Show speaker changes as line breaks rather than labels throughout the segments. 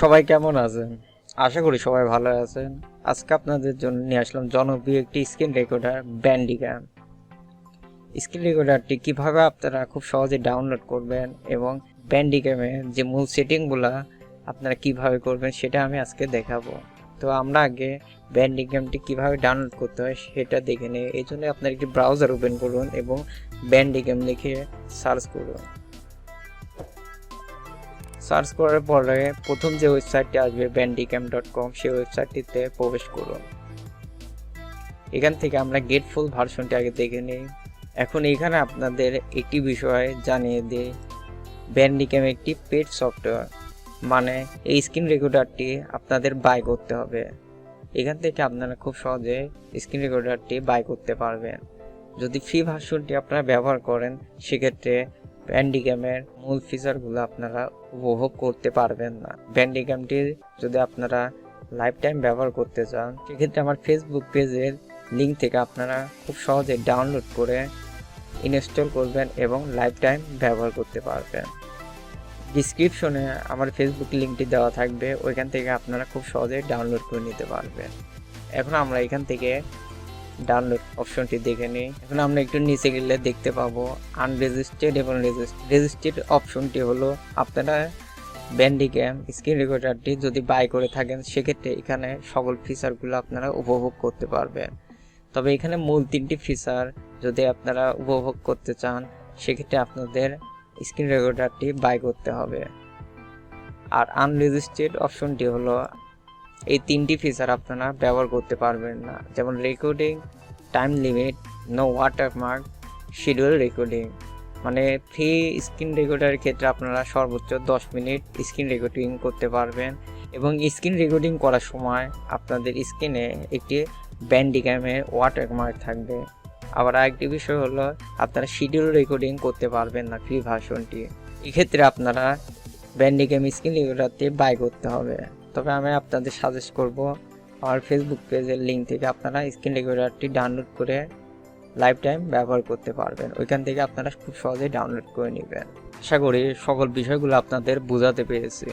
সবাই কেমন আছেন? আশা করি সবাই ভালো আছেন। আজকে আপনাদের জন্য নিয়ে আসলাম জনপ্রিয় একটি স্ক্রিন রেকর্ডার ব্যান্ডিক্যাম। স্ক্রিন রেকর্ডারটি কিভাবে আপনারা খুব সহজে ডাউনলোড করবেন এবং ব্যান্ডিক্যামের যে মূল সেটিংগুলো আপনারা কিভাবে করবেন সেটা আমি আজকে দেখাবো। তো আমরা আগে ব্যান্ডিক্যামটি কিভাবে ডাউনলোড করতে হয় সেটা দেখে নিই। এই জন্য আপনারা একটি ব্রাউজার ওপেন করুন এবং ব্যান্ডিক্যাম লিখে সার্চ করুন। সার্চ করার পরে প্রথম যে ওয়েবসাইটটি আসবে bandicam.com, সেই ওয়েবসাইটটিতে প্রবেশ করুন। এখান থেকে আমরা গেট ফুল ভার্সনটি আগে দেখে নিই। এখন এখানে আপনাদের একটি বিষয় জানিয়ে দিই, ব্যান্ডিক্যাম একটি পেড সফটওয়্যার, মানে এই স্ক্রিন রেকর্ডারটি আপনাদের বাই করতে হবে। এখান থেকে আপনারা খুব সহজে স্ক্রিন রেকর্ডারটি বাই করতে পারবেন। যদি ফ্রি ভার্সনটি আপনারা ব্যবহার করেন সেক্ষেত্রে ব্যান্ডিক্যামের মূল ফিচারগুলো আপনারা উপভোগ করতে পারবেন না। ব্যান্ডিক্যামটি যদি আপনারা লাইফ টাইম ব্যবহার করতে চান সেক্ষেত্রে আমার ফেসবুক পেজের লিঙ্ক থেকে আপনারা খুব সহজে ডাউনলোড করে ইনস্টল করবেন এবং লাইফ টাইম ব্যবহার করতে পারবেন। ডিসক্রিপশনে আমার ফেসবুক লিঙ্কটি দেওয়া থাকবে, ওইখান থেকে আপনারা খুব সহজে ডাউনলোড করে নিতে পারবেন। এখন আমরা এখান থেকে ডাউনলোড অপশনটি দেখে নিই। এখন আমরা একটু নিচে গেলে দেখতে পাবো আনরেজিস্টার্ড এবং রেজিস্টার্ড অপশনটি হলো আপনারা ব্যান্ডিক্যাম স্ক্রিন রেকর্ডারটি যদি বাই করে থাকেন সেক্ষেত্রে এখানে সকল ফিচারগুলো আপনারা উপভোগ করতে পারবেন। তবে এখানে মূল তিনটি ফিচার যদি আপনারা উপভোগ করতে চান সেক্ষেত্রে আপনাদের স্ক্রিন রেকর্ডারটি বাই করতে হবে। আর আনরেজিস্টার্ড অপশনটি হলো এই তিনটি ফিচার আপনারা ব্যবহার করতে পারবেন না, যেমন recording, time limit, no watermark, schedule recording. মানে ফ্রি স্ক্রিন রেকর্ডারের ক্ষেত্রে আপনারা সর্বোচ্চ 10 মিনিট স্ক্রিন রেকর্ডিং করতে পারবেন এবং স্ক্রিন রেকর্ডিং করার সময় আপনাদের স্ক্রিনে একটি ব্যান্ডিক্যামের ওয়াটারমার্ক থাকবে। আবার আরেকটি বিষয় হলো আপনারা শিডিউল রেকর্ডিং করতে পারবেন না ফ্রি ভার্সনটি। এক্ষেত্রে আপনারা ব্যান্ডিক্যাম স্ক্রিন রেকর্ডারটি বাই করতে হবে। তবে আমি আপনাদের সাজেস্ট করব আমার ফেসবুক পেজের লিঙ্ক থেকে আপনারা স্ক্রিন রেকর্ডারটি ডাউনলোড করে লাইফ টাইম ব্যবহার করতে পারবেন। ওইখান থেকে আপনারা খুব সহজেই ডাউনলোড করে নেবেন। আশা করি সকল বিষয়গুলো আপনাদের বোঝাতে পেরেছি।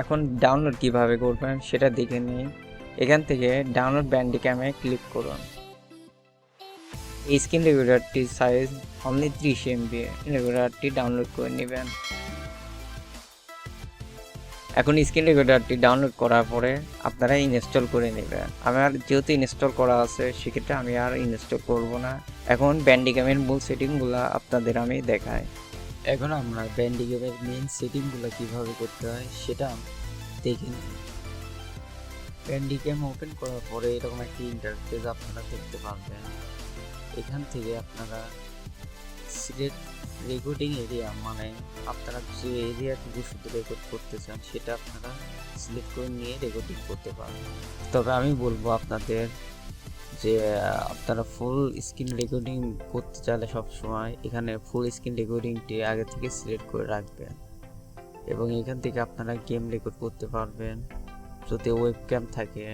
এখন ডাউনলোড কিভাবে করবেন সেটা দেখে নিই। এখান থেকে ডাউনলোড ব্যান্ডিক্যামে ক্লিক করুন। এই স্ক্রিন রেকর্ডারটির সাইজ অনলি 30 MB। রেকর্ডারটি ডাউনলোড করে নেবেন। এখন স্ক্রিন রেকর্ডারটি ডাউনলোড করার পরে আপনারা ইনস্টল করে নেবেন। আমার যেহেতু ইনস্টল করা আছে সেক্ষেত্রে আমি আর ইনস্টল করব না। এখন ব্যান্ডিক্যামের মূল সেটিংগুলো আপনাদের আমি দেখাই। এখন আমরা ব্যান্ডিক্যামের মেইন সেটিংগুলো কিভাবে করতে হয় সেটা দেখে নিই। ব্যান্ডিক্যাম ওপেন করার পরে এরকম একটি ইন্টারফেস আপনারা দেখতে পাবেন। এখান থেকে আপনারা সিলেক্ট রেকর্ডিং এরিয়া, মানে আপনারা যে এরিয়া থেকে শুধু রেকর্ড করতে চান সেটা আপনারা সিলেক্ট করে নিয়ে রেকর্ডিং করতে পারবেন। তবে আমি বলবো আপনাদের যে আপনারা ফুল স্ক্রিন রেকর্ডিং করতে চাইলে সবসময় এখানে ফুল স্ক্রিন রেকর্ডিংটি আগে থেকে সিলেক্ট করে রাখবেন এবং এখান থেকে আপনারা গেম রেকর্ড করতে পারবেন। যদি ওয়েবক্যাম থাকে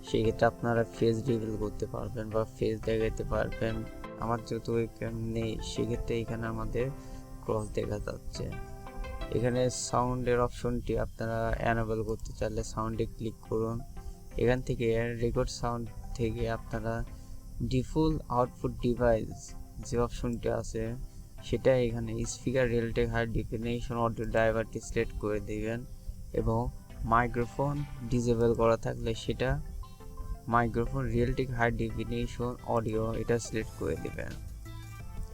সেক্ষেত্রে আপনারা ফেস রিভিল করতে পারবেন বা ফেস দেখাতে পারবেন। আমার যেহেতু ওয়েবক্যাম নেই সেক্ষেত্রে এখানে আমাদের ক্রস দেখা যাচ্ছে। এখানে সাউন্ডের অপশনটি আপনারা অ্যানেবল করতে চাইলে সাউন্ডে ক্লিক করুন। এখান থেকে রেকর্ড সাউন্ড থেকে আপনারা ডিফল্ট আউটপুট ডিভাইস যে অপশনটি আছে সেটা এখানে speaker Realtek high definition audio ড্রাইভারটি সিলেক্ট করে দেবেন এবং মাইক্রোফোন ডিসেবল করা থাকলে সেটা microphone Realtek high definition audio এটা সিলেক্ট করে দেবেন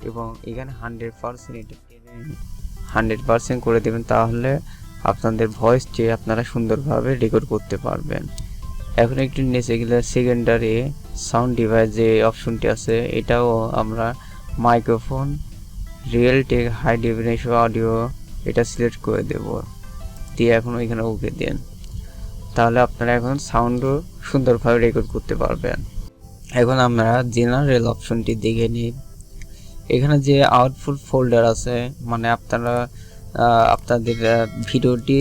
এবং এখানে 100% করে দেবেন। তাহলে আপনাদের ভয়েসটি আপনারা সুন্দরভাবে রেকর্ড করতে পারবেন। এখন একটু নিচে গেলে সেকেন্ডারি সাউন্ড ডিভাইস যে অপশনটি আছে এটাও আমরা microphone Realtek high definition audio এটা সিলেক্ট করে দেব, দিয়ে এখন ওইখানে ওকে দেন। তাহলে আপনারা এখন সাউন্ডও সুন্দরভাবে রেকর্ড করতে পারবেন। এখন আমরা জেনারেল অপশনটি দেখে নিই। এখানে যে আউটপুট ফোল্ডার আছে, মানে আপনারা আপনাদের ভিডিওটি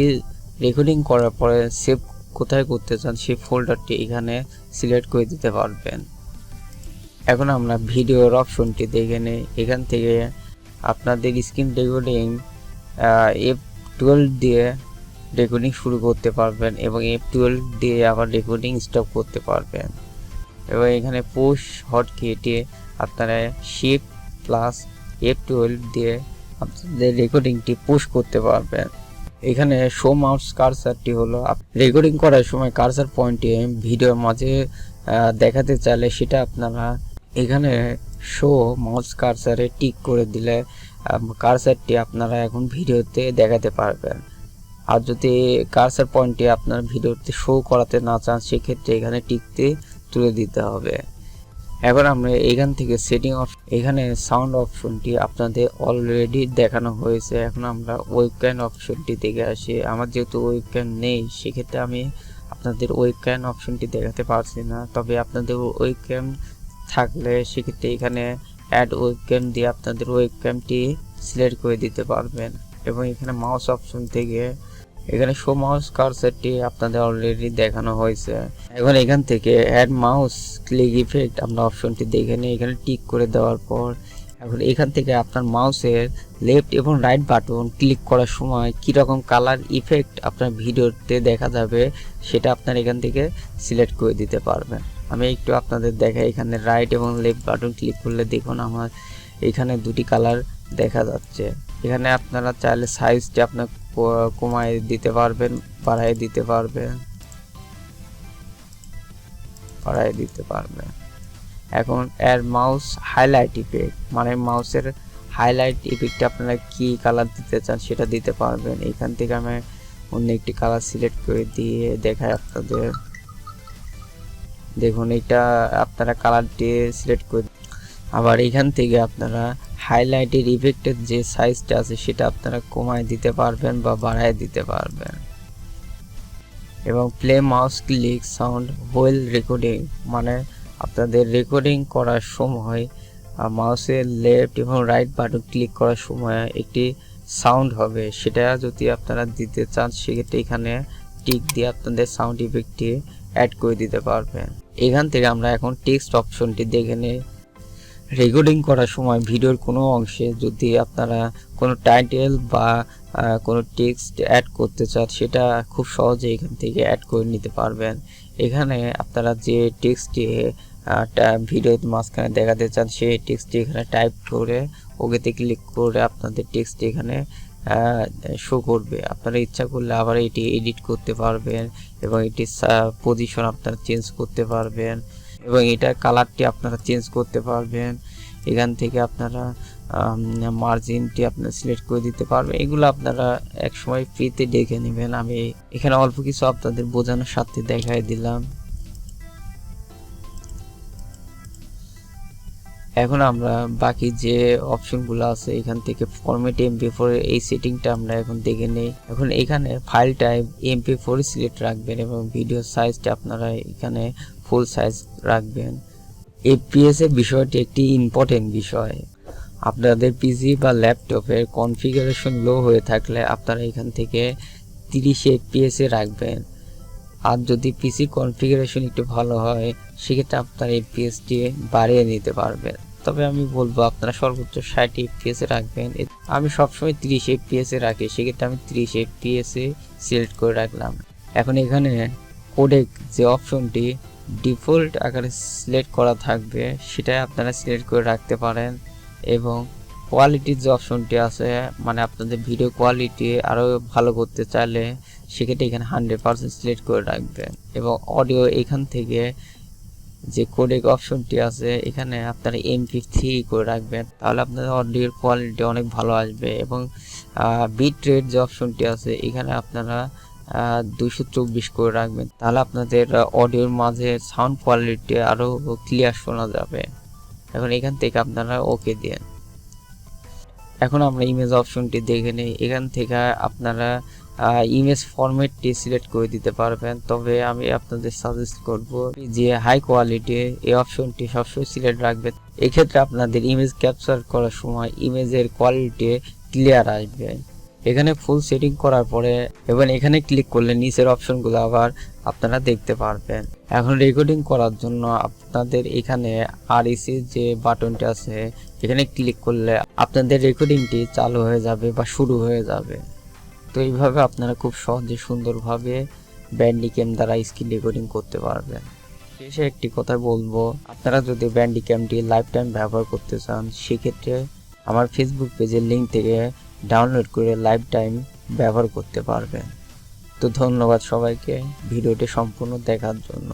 রেকর্ডিং করার পরে সেভ কোথায় করতে চান সেই ফোল্ডারটি এখানে সিলেক্ট করে দিতে পারবেন। এখন আমরা ভিডিওর অপশনটি দেখে নিই। এখান থেকে আপনাদের স্ক্রিন রেকর্ডিং F12 দিয়ে রেকর্ডিং শুরু করতে পারবেন এবং F12 দিয়ে আবার রেকর্ডিং স্টপ করতে পারবেন। এবং এখানে পুশ হটকিতে আপনারা শিফট প্লাস F12 দিয়ে আপনাদের রেকর্ডিংটি পুশ করতে পারবেন। এখানে শো মাউস কার্সারটি হলো রেকর্ডিং করার সময় কার্সার পয়েন্টে ভিডিওর মাঝে দেখাতে চাইলে সেটা আপনারা এখানে শো মাউস কার্সারে টিক করে দিলে কার্সারটি আপনারা এখন ভিডিওতে দেখাতে পারবেন। আর যদি কার্সার পয়েন্টটি আপনার ভিডিওতে শো করাতে না চান সেক্ষেত্রে এখানে টিকতে তুলে দিতে হবে। এখন আমরা এখান থেকে সেটিং এখানে সাউন্ড অপশনটি আপনাদের অলরেডি দেখানো হয়েছে। এখন আমরা ওয়েবক্যাম অপশনটি দেখে আসি। আমার যেহেতু ওয়েবক্যাম নেই সেক্ষেত্রে আমি আপনাদের ওয়েবক্যাম অপশনটি দেখাতে পারছি না, তবে আপনাদের ওয়েবক্যাম থাকলে সেক্ষেত্রে এখানে অ্যাড ওয়েবক্যাম দিয়ে আপনাদের ওয়েবক্যামটি সিলেক্ট করে দিতে পারবেন। এবং এখানে মাউস অপশন থেকে এখানে শো মাউস কার্সারটি আপনাদের অলরেডি দেখানো হয়েছে। এখন এখান থেকে অ্যাড মাউস ক্লিক ইফেক্ট আমরা অপশনটি দেখে নিই। এখানে টিক করে দেওয়ার পর এখন এখান থেকে আপনার মাউসের লেফট এবং রাইট বাটন ক্লিক করার সময় কীরকম কালার ইফেক্ট আপনার ভিডিওতে দেখা যাবে সেটা আপনার এখান থেকে সিলেক্ট করে দিতে পারবেন। আমি একটু আপনাদের দেখাই। এখানে রাইট এবং লেফট বাটন ক্লিক করলে দেখুন আমার এখানে দুটি কালার দেখা যাচ্ছে। এখানে আপনারা চাইলে সাইজটি আপনার কমায় দিতে পারবেন, বাড়ায় দিতে পারবেন, এখন এর মাউস হাইলাইট ইফেক্ট মানে মাউসের হাইলাইট ইফেক্টে আপনারা কি কালার দিতে চান সেটা দিতে পারবেন। এখান থেকে আমি অন্য একটি কালার সিলেক্ট করে দিয়ে দেখাই আপনাদের। দেখুন এটা আপনারা কালারটি সিলেক্ট করে আবার এখান থেকে আপনারা হাইলাইটের ইফেক্টের যে সাইজটা আছে সেটা আপনারা কমায় দিতে পারবেন বা বাড়ায় দিতে পারবেন। এবং play mouse click sound wheel recording মানে আপনাদের রেকর্ডিং করার সময় মাউসের লেফট এবং রাইট বাটন ক্লিক করার সময় একটি সাউন্ড হবে, সেটা যদি আপনারা দিতে চান সেক্ষেত্রে এখানে টিক দিয়ে আপনাদের সাউন্ড ইফেক্টটি অ্যাড করে দিতে পারবেন। এখান থেকে আমরা এখন টেক্সট অপশনটি দেখে নিই। রেকর্ডিং করার সময় ভিডিওর কোনো অংশে যদি আপনারা কোনো টাইটেল বা কোনো টেক্সট অ্যাড করতে চান সেটা খুব সহজে এখান থেকে অ্যাড করে নিতে পারবেন। এখানে আপনারা যে টেক্সটটি ভিডিওর মাঝখানে দেখাতে চান সেই টেক্সটটি এখানে টাইপ করে ওকেতে ক্লিক করে আপনাদের টেক্সটটি এখানে শো করবে। আপনারা ইচ্ছা করলে আবার এটি এডিট করতে পারবেন এবং এটি পজিশন আপনারা চেঞ্জ করতে পারবেন এবং এটার কালারটি আপনারা চেঞ্জ করতে পারবেন। এখান থেকে আপনারা মার্জিনটি আপনারা সিলেক্ট করে দিতে পারবেন। এগুলো আপনারা এক সময় ফ্রিতে দেখে নেবেন। আমি এখানে অল্প কিছু আপনাদের বোঝানোর সাথে দেখাই দিলাম। এখন আমরা বাকি যে অপশনগুলো আছে এখান থেকে ফরম্যাট MP4 এই সেটিংটা আমরা এখন দেখে নেই। এখন এখানে ফাইল টাইপ MP4 সিলেক্ট রাখবেন এবং ভিডিও সাইজটা আপনারা এখানে ফুল সাইজ রাখবেন। FPS এর বিষয়টি একটি ইম্পর্টেন্ট বিষয়। আপনাদের পিসি বা ল্যাপটপের কনফিগারেশন লো হয়ে থাকলে আপনারা এখান থেকে 30 FPS এ রাখবেন। আর যদি পিসি কনফিগারেশন একটু ভালো হয় সেক্ষেত্রে আপনারা FPSটি বাড়িয়ে নিতে পারবেন। তবে আমি বলবো আপনারা সর্বোচ্চ 60 FPS এ রাখবেন। আমি সবসময় 30 FPS এ রাখি, সেক্ষেত্রে আমি 30 FPS এ সিলেক্ট করে রাখলাম। এখন এখানে কোডেক যে অপশনটি ডিফল্ট আকারে সিলেক্ট করা থাকবে সেটাই আপনারা সিলেক্ট করে রাখতে পারেন। এবং কোয়ালিটির যে অপশনটি আছে মানে আপনাদের ভিডিও কোয়ালিটি আরও ভালো করতে চাইলে সেক্ষেত্রে এখানে 100% সিলেক্ট করে রাখবেন। এবং অডিও এখান থেকে যে কোডেক অপশনটি আছে এখানে আপনারা MP3 করে রাখবেন, তাহলে আপনাদের অডিওর কোয়ালিটি অনেক ভালো আসবে। এবং বিট রেট যে অপশনটি আছে এখানে আপনারা 224 করে রাখবেন, তাহলে আপনাদের অডিওর মাঝে সাউন্ড কোয়ালিটি আরও ক্লিয়ার শোনা যাবে। এখন এখান থেকে আপনারা ওকে দেন। এখন আমরা ইমেজ অপশনটি দেখে নিই। এখান থেকে আপনারা ইমেজ ফরম্যাটটি সিলেক্ট করে দিতে পারবেন, তবে আমি আপনাদের সাজেস্ট করব যে হাই কোয়ালিটি এই অপশনটি সবসময় সিলেক্ট রাখবেন। এক্ষেত্রে আপনাদের ইমেজ ক্যাপচার করার সময় ইমেজের কোয়ালিটি ক্লিয়ার আসবে। এখানে ফুল সেটিং করার পরে এবং এখানে ক্লিক করলে নিচের অপশনগুলো আবার আপনারা দেখতে পারবেন। এখন রেকর্ডিং করার জন্য আপনাদের এখানে REC যে বাটনটি আছে এখানে ক্লিক করলে আপনাদের রেকর্ডিংটি চালু হয়ে যাবে বা শুরু হয়ে যাবে। তো এইভাবে আপনারা খুব সহজে সুন্দরভাবে ব্যান্ডিক্যাম দ্বারা স্ক্রিন রেকর্ডিং করতে পারবেন। শেষে একটি কথা বলবো, আপনারা যদি ব্যান্ডিক্যামটি লাইফ টাইম ব্যবহার করতে চান সেক্ষেত্রে আমার ফেসবুক পেজের লিঙ্ক থেকে ডাউনলোড করে লাইফ টাইম ব্যবহার করতে পারবেন। তো ধন্যবাদ সবাইকে ভিডিওটি সম্পূর্ণ দেখার জন্য।